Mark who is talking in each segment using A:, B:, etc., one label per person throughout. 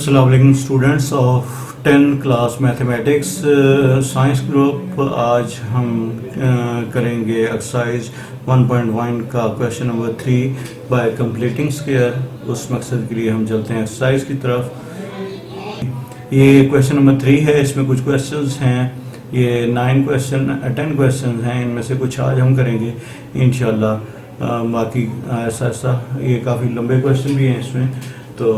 A: अस्सलाम वालेकुम students of 10 class mathematics science group. आज हम करेंगे एक्सरसाइज 1.1 का question number 3 bye completing square. उस मकसद के लिए हम चलते हैं एक्सरसाइज की तरफ। ये क्वेश्चन नंबर 3 है, इसमें कुछ क्वेश्चंस हैं, ये 10 क्वेश्चन हैं, इनमें से कुछ आज हम करेंगे इंशाल्लाह। बाकी ऐसा ऐसा ये काफ़ी लंबे क्वेश्चन भी हैं इसमें, तो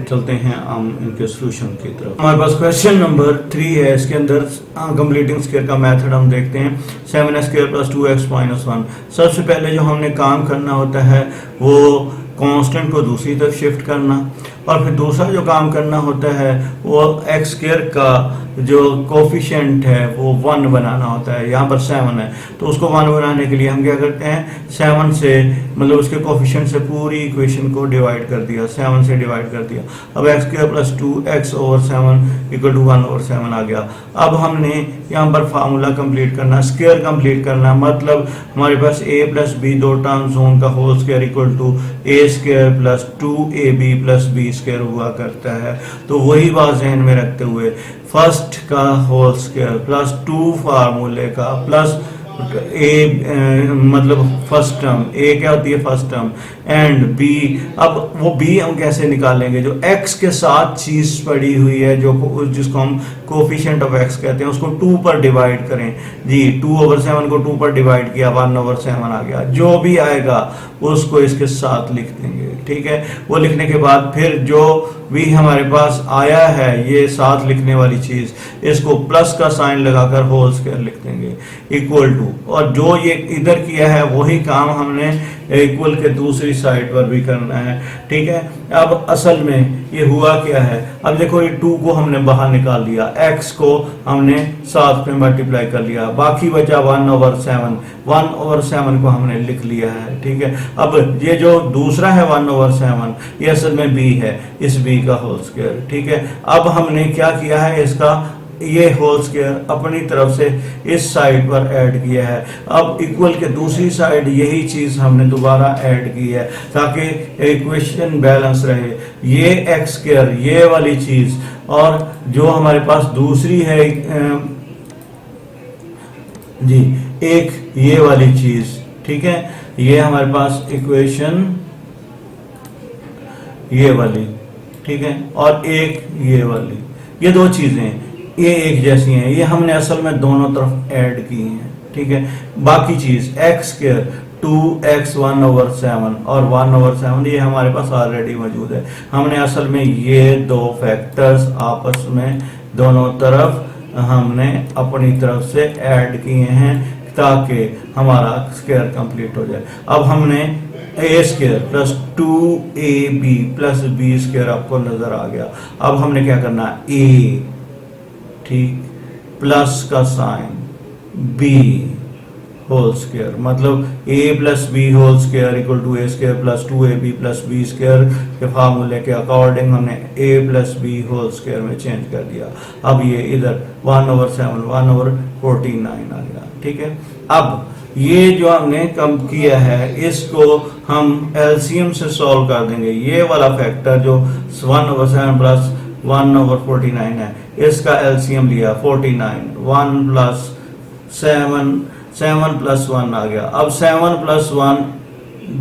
A: चलते हैं हम इनके सोल्यूशन की तरफ। हमारे पास क्वेश्चन नंबर 3 है, इसके अंदर कंप्लीटिंग स्क्वायर का मेथड हम देखते हैं। 7x square plus 2x minus 1। सबसे पहले जो हमने काम करना होता है वो कांस्टेंट को दूसरी तरफ शिफ्ट करना, और फिर दूसरा जो काम करना होता है वो x स्क्वायर का जो कोफिशिएंट है वो 1 बनाना होता है। यहाँ पर 7 है तो उसको 1 बनाने के लिए हम क्या करते हैं, 7 से मतलब उसके कोफिशिएंट से पूरी इक्वेशन को डिवाइड कर दिया, 7 से डिवाइड कर दिया। अब x square plus 2x over 7 equal to 1 over 7 आ गया। अब हमने यहाँ पर फार्मूला कंप्लीट करना, स्क्वायर कंप्लीट करना, मतलब हमारे पास a प्लस बी दो टर्म्स हों उनका whole square equal to a square plus 2ab plus b square हुआ करता है। तो वही बात ज़हन में रखते हुए फर्स्ट का होल स्क्वायर प्लस 2 फार्मूले का प्लस ए मतलब फर्स्ट टर्म, ए क्या होती है फर्स्ट टर्म, एंड बी। अब वो बी हम कैसे निकालेंगे, जो एक्स के साथ चीज पड़ी हुई है जो जिसको हम कोफिशिएंट ऑफ एक्स कहते हैं, उसको 2 पर डिवाइड करें जी। 2 ओवर 7 को 2 पर डिवाइड किया, 1 ओवर 7 आ गया। जो भी आएगा उसको इसके साथ लिख देंगे, ठीक है। वो लिखने के बाद फिर जो भी हमारे पास आया है ये साथ लिखने वाली चीज, इसको प्लस का साइन लगाकर होल स्क्वायर लिख देंगे इक्वल टू, और जो ये इधर किया है वही काम हमने इक्वल के दूसरी साइड पर भी करना है, ठीक है। अब असल में ये हुआ क्या है, अब देखो ये 2 को हमने बाहर निकाल दिया, x को हमने साथ में मल्टीप्लाई कर लिया, बाकी बचा 1 ओवर 7, 1 ओवर 7 को हमने लिख लिया है, ठीक है। अब ये जो दूसरा है 1 ओवर 7 ये असल में b है, इस b का होल स्क्वायर, ठीक है। अब हमने क्या किया है, इसका ये होल स्क्वायर अपनी तरफ से इस साइड पर ऐड किया है। अब इक्वल के दूसरी साइड यही चीज हमने दोबारा ऐड की है ताकि इक्वेशन बैलेंस रहे। ये एक्स स्क्वायर ये वाली चीज और जो हमारे पास दूसरी है जी एक ये वाली चीज, ठीक है। ये हमारे पास इक्वेशन ये वाली, ठीक है, और एक ये वाली, ये दो चीजें ये एक जैसी हैं, ये हमने असल में दोनों तरफ ऐड की हैं, ठीक है। बाकी चीज एक्स स्क्वायर 2x 1 ओवर 7 और 1 ओवर 7 ये हमारे पास ऑलरेडी मौजूद है। हमने असल में ये दो फैक्टर्स आपस में दोनों तरफ हमने अपनी तरफ से ऐड किए हैं ताकि हमारा स्क्वायर कंप्लीट हो जाए। अब हमने a square plus 2ab plus b square आपको नजर आ गया। अब हमने क्या करना है, a ठीक प्लस का साइन b होल स्क्वायर, मतलब a plus B whole square equal to a square plus 2ab plus b square के फार्मूले के अकॉर्डिंग हमने a plus b whole square में चेंज कर दिया। अब ये इधर 1 ओवर 7 1 ओवर 49 आ गया, ठीक है। अब ये जो हमने कम किया है इसको हम एलसीएम से सॉल्व कर देंगे। ये वाला फैक्टर जो 1 ओवर 7 प्लस 1 ओवर 49 है, इसका एलसीएम लिया 49, 1 प्लस 7 प्लस 1 आ गया। अब 7 प्लस 1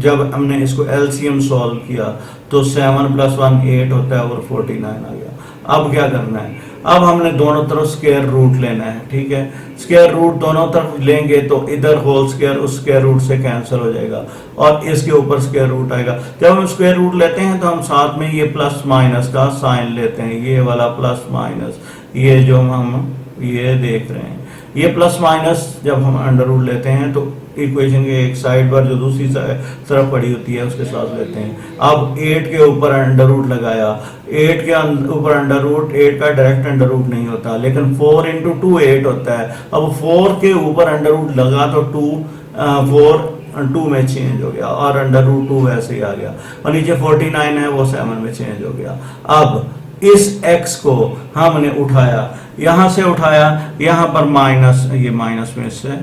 A: जब हमने इसको एलसीएम सॉल्व किया तो 7 प्लस 1 8 होता है और 49 आ गया। अब क्या करना है, अब हमने दोनों तरफ स्क्वायर रूट लेना है, ठीक है। स्क्वायर रूट दोनों तरफ लेंगे तो इधर होल स्क्वायर उस स्क्वायर रूट से कैंसिल हो जाएगा और इसके ऊपर स्क्वायर रूट आएगा। जब हम स्क्वायर रूट लेते हैं तो हम साथ में ये प्लस माइनस का साइन लेते हैं, ये वाला प्लस माइनस, ये जो हम ये देख रहे हैं, ये प्लस माइनस जब हम अंडर रूट लेते हैं तो इक्वेशन के एक साइड पर जो दूसरी तरफ पड़ी होती है उसके साथ लेते हैं। अब 8 के ऊपर अंडर रूट लगाया, 8 के ऊपर अंडर रूट, 8 का डायरेक्ट अंडर रूट नहीं होता लेकिन 4 इंटू 2 8 होता है। अब 4 के ऊपर अंडर रूट लगा तो 4 2 में चेंज हो गया और अंडर रूट 2 वैसे ही आ गया, और नीचे 49 है वो 7 में चेंज हो गया। अब इस x को हमने उठाया, यहां से उठाया, यहां पर माइनस, ये माइनस में से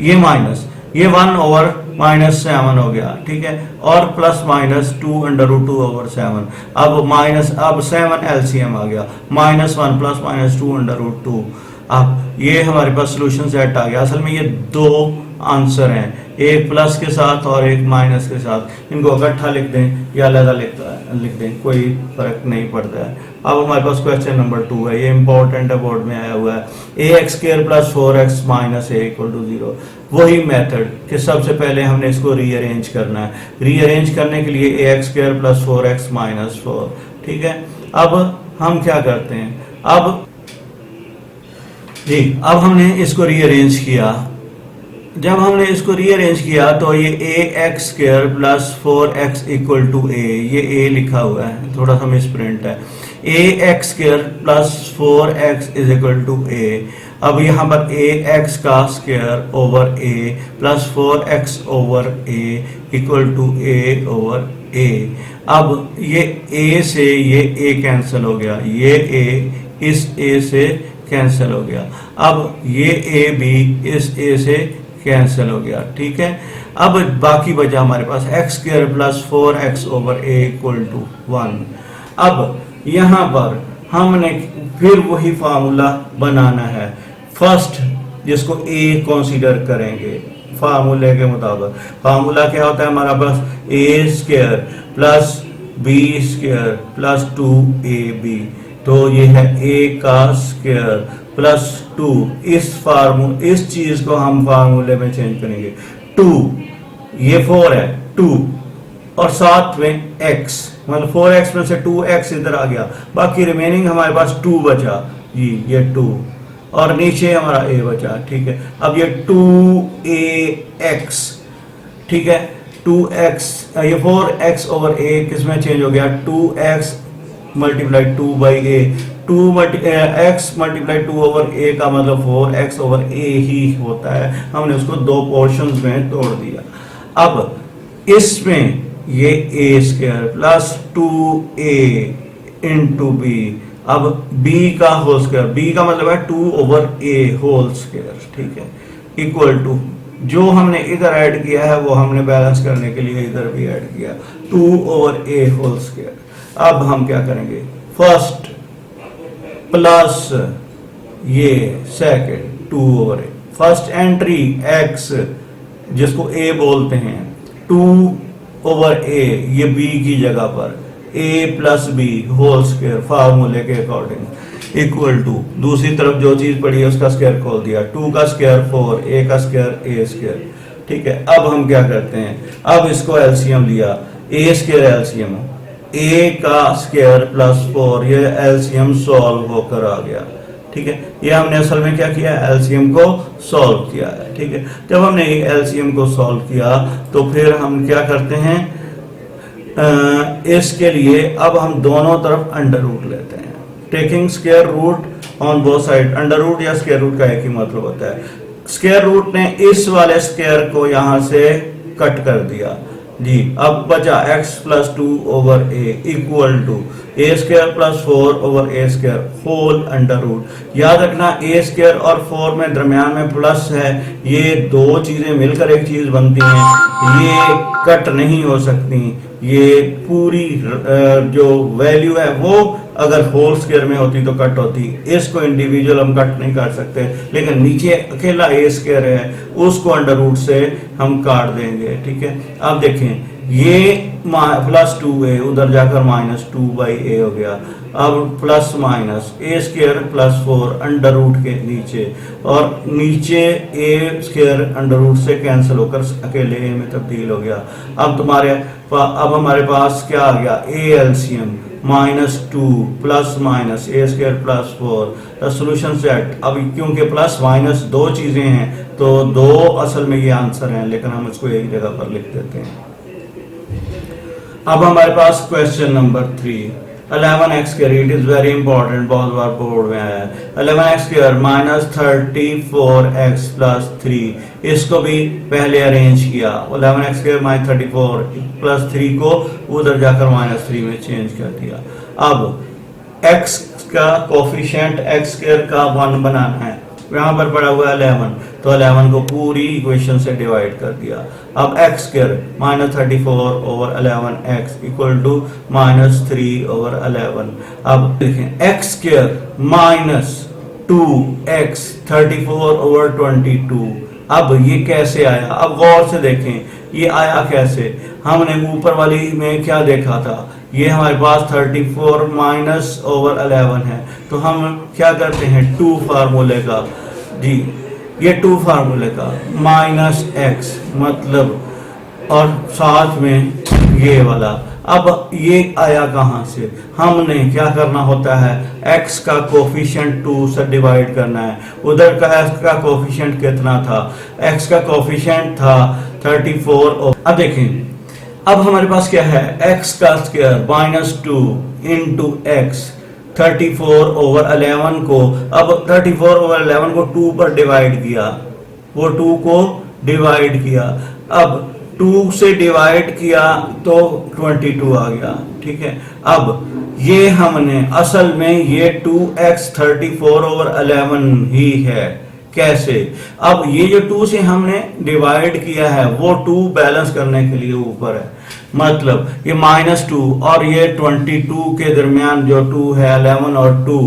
A: ये माइनस, ये 1/-7 हो गया, ठीक है, और प्लस माइनस 2√2/7। अब 7 एलसीएम आ गया, -1 प्लस माइनस 2√2। अब ये हमारे पास सोल्यूशन सेट आ गया। असल में ये दो आंसर हैं, एक प्लस के साथ और एक माइनस के साथ। इनको इकट्ठा लिख दें या अलग लिख दें, कोई फर्क नहीं पड़ता है। अब हमारे पास क्वेश्चन नंबर 2 है, ये इंपॉर्टेंट है, बोर्ड में आया हुआ है। ax² + 4x - a = 0। वही मेथड कि सबसे पहले हमने इसको रीअरेंज करना है। रीअरेंज करने के लिए ax² + 4x - 4, ठीक है। अब हम क्या करते हैं, अब हमने इसको रीअरेंज किया। जब हमने इसको रीअरेंज किया तो ये ax² + 4x = a, ये a लिखा हुआ है, थोड़ा सा मिसप्रिंट है। ax² + 4x = a। अब यहाँ पर ax² / a + 4x/a = a/a। अब ये a से ये a कैंसिल हो गया, ये a इस a से कैंसिल हो गया। अब ये a भी इस a से कैंसिल हो गया, ठीक है। अब बाकी बचा हमारे पास x² + 4x/a = 1। अब यहाँ पर हमने फिर वही फार्मूला बनाना है, फर्स्ट जिसको a कंसीडर करेंगे फार्मूले के मुताबिक। फार्मूला क्या होता है हमारा पास, a² + b² + 2ab। तो ये है a² + 2। इस चीज को हम फार्मूले में चेंज करेंगे। 2, ये 4 है, 2 और साथ में x, मतलब 4x में से 2x इधर आ गया, बाकी रिमेनिंग हमारे पास 2 बचा जी, ये 2 और नीचे हमारा a बचा, ठीक है। अब ये 2ax, ठीक है, 2x, ये 4x/a किसमें चेंज हो गया, 2x × 2/a। 2x × 2/a का मतलब 4x/a ही होता है। हमने उसको दो पोर्शंस में तोड़ दिया। अब इसमें ये a² + 2a × b। अब b का होल स्क्वायर, b का मतलब है 2/a होल स्क्वायर, ठीक है, इक्वल टू जो हमने इधर ऐड किया है वो हमने बैलेंस करने के लिए इधर भी ऐड किया, 2/a होल स्क्वायर। अब हम क्या करेंगे, फर्स्ट प्लस ये second 2/a, first entry x जिसको a बोलते हैं, 2/a ये b की जगह पर a + b होल स्क्वायर फार्मूले के अकॉर्डिंग इक्वल टू दूसरी तरफ जो चीज पड़ी है उसका स्क्वायर खोल दिया, 2 का स्क्वायर 4, a का स्क्वायर a², ठीक है। अब हम क्या करते हैं, अब इसको एलसीएम लिया, a² एलसीएम, a का स्क्वायर + 4, ये एलसीएम सॉल्व होकर आ गया, ठीक है। ये हमने असल में क्या किया, एलसीएम को सॉल्व किया है, ठीक है। जब हमने एलसीएम को सॉल्व किया तो फिर हम क्या करते हैं, इसके लिए अब हम दोनों तरफ अंडर रूट लेते हैं, taking square root on both side. Under root या स्क्वायर रूट का एक ही मतलब होता है। स्क्वायर रूट ने इस वाले स्क्वायर को यहां से कट कर दिया जी। अब बचा x + 2/a equal to a² + 4/a² whole under root. याद रखना a² और 4 में दरमियान में प्लस है, ये दो चीजें मिलकर एक चीज बनती हैं, ये कट नहीं हो सकती। ये पूरी जो वैल्यू है वो अगर होल स्क्वायर में होती तो कट होती, इसको इंडिविजुअल हम कट नहीं कर सकते, लेकिन नीचे अकेला a² है उसको अंडर रूट से हम काट देंगे, ठीक है। अब देखें ये +2a उधर जाकर -2/a हो गया। अब plus minus a² + 4 under root के नीचे, और नीचे a² अंडर रूट से कैंसिल होकर अकेले a में तब्दील हो गया। अब हमारे पास क्या आ गया, a LCM -2 + a² + 4 solution set. अब क्योंकि प्लस माइनस दो चीजें हैं तो दो असल में ये आंसर हैं, लेकिन हम इसको एक जगह पर लिख देते हैं। अब हमारे पास question number 3, 11x², it is very important, बहुत बार बोर्ड में आया है। 11x² -34x + 3, इसको भी अरेंज अरेंज किया। 11x² -34 + 3 को उधर जाकर -3 में चेंज कर दिया। अब x का कोफिशिएंट x² का 1 बनाना है, यहाँ पर पड़ा हुआ है 11, तो 11 को पूरी इक्वेशन से डिवाइड कर दिया। अब x square -34/11x equal to -3/11। अब देखें एक्स स्क्वायर -2x 34/22। अब ये कैसे आया, अब गौर से देखें ये आया कैसे। हमने ऊपर वाली में क्या देखा था, ये हमारे पास 34 -/11 है, तो हम क्या करते हैं 2 फार्मूले का जी, ये 2 फार्मूले का -x मतलब और साथ में ये वाला। अब ये आया कहाँ से, हमने क्या करना होता है x का कोफिशिएंट 2 से डिवाइड करना है। उधर का x का कोफिशिएंट कितना था, x का कोफिशिएंट था 34। अब देखें अब हमारे पास क्या है x का स्क्वायर -2 इंटू x 34/11 को, अब 34/11 को 2 पर डिवाइड किया, वो 2 को डिवाइड किया, अब 2 से डिवाइड किया तो 22 आ गया। ठीक है, अब ये हमने असल में ये 2x 34/11 ही है। कैसे, अब ये जो 2 से हमने डिवाइड किया है वो 2 बैलेंस करने के लिए ऊपर है, मतलब ये -2 और ये 22 के दरमियान जो 2 है 11 और 2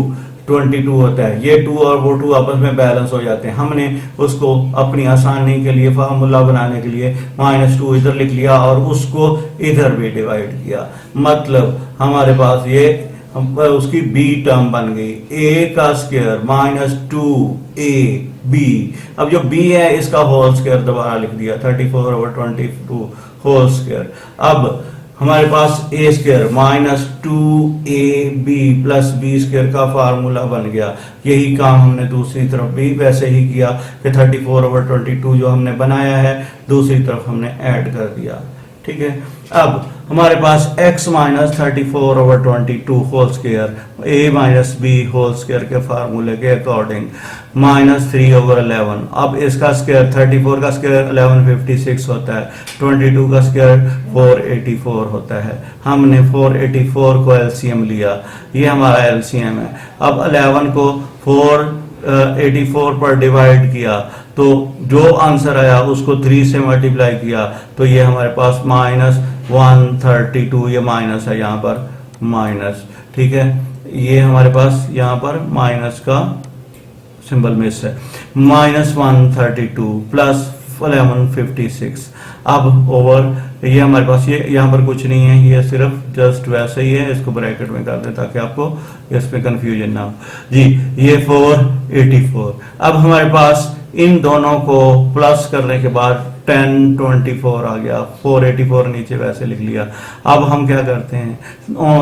A: 22 होता है, ये 2 और वो 2 आपस में बैलेंस हो जाते हैं। हमने उसको अपनी आसानी के लिए फार्मूला बनाने के लिए -2 इधर लिख लिया और उसको इधर भी डिवाइड किया, मतलब हमारे पास ये उसकी बी टर्म बन गई, a का स्क्वायर -2ab। अब जो b है इसका होल स्क्वायर दोबारा लिख दिया 34/22 होल स्क्वायर। अब हमारे पास a square -2ab plus b square का फार्मूला बन गया। यही काम हमने दूसरी तरफ भी वैसे ही किया कि 34/22 जो हमने बनाया है दूसरी तरफ हमने ऐड कर दिया। ठीक है, अब हमारे पास x -34/22 whole square a - b whole square के फार्मूले के अकॉर्डिंग -3/11। अब इसका स्क्वायर 34 का स्क्वायर 1156 होता है, 22 का स्क्वायर 484 होता है। हमने 484 को एलसीएम लिया, ये हमारा एलसीएम है। अब 11 को 484 पर डिवाइड किया तो जो आंसर आया उसको 3 से मल्टीप्लाई किया तो ये हमारे पास -132, ये माइनस है यहाँ पर माइनस। ठीक है, ये हमारे पास यहाँ पर माइनस का सिंबल मिस है, -132 प्लस 1156। अब ओवर ये हमारे पास ये यहाँ पर कुछ नहीं है, ये सिर्फ जस्ट वैसे ही है, इसको ब्रैकेट में कर दें ताकि आपको इसमें कंफ्यूजन ना हो जी। ये 484। अब हमारे पास इन दोनों को प्लस करने के बाद 1024 आ गया, 484 नीचे वैसे लिख लिया। अब हम क्या करते हैं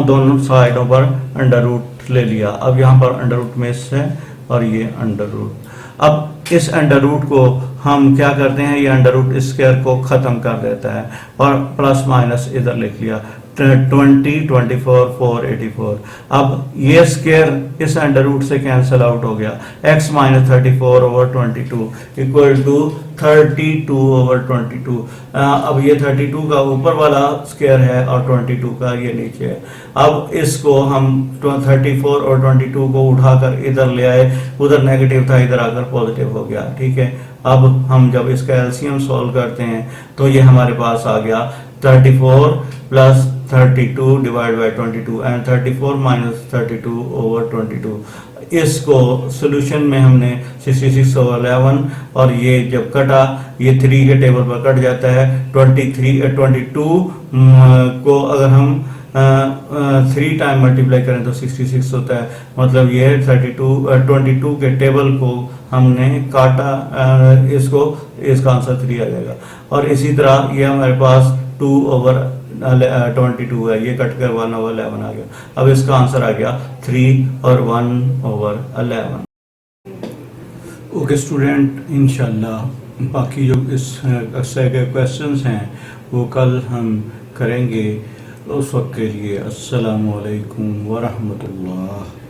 A: दोनों साइडों पर अंडर रूट ले लिया। अब यहाँ पर अंडर रूट मिस है और ये अंडर रूट। अब इस अंडर रूट को हम क्या करते हैं, ये अंडर रूट स्क्वायर को खत्म कर देता है और प्लस माइनस इधर लिख लिया 20 24 484। अब ये स्क्वायर इस अंडर रूट से कैंसिल आउट हो गया, x -34/22 इक्वल टू 32/22। अब ये 32 का ऊपर वाला स्क्वायर है और 22 का ये नीचे है। अब इसको हम 34 और 22 को उठाकर इधर ले आए, उधर नेगेटिव था इधर आकर पॉजिटिव हो गया। ठीक है, अब हम जब इसका एलसीएम सॉल्व करते हैं तो ये हमारे पास आ गया 34 plus 32 divide by 22 and 34 minus 32/22। इसको सोल्यूशन में हमने 66/11 और ये जब कटा ये 3 के टेबल पर कट जाता है। 22 को अगर हम 3 टाइम मल्टीप्लाई करें तो 66 होता है, मतलब ये 22 के टेबल को हमने काटा, इसको इसका आंसर 3 आ जाएगा। और इसी तरह ये हमारे पास 2/22 है, ये कट कर 1/11 आ गया। अब इसका आंसर आ गया 3 और 1/11। ओके स्टूडेंट, इंशाल्लाह बाकी जो इस एक्सरसाइज के क्वेश्चंस हैं वो कल हम करेंगे। उस वक्त के लिए अस्सलामु अलैकुम वरहमतुल्लाह।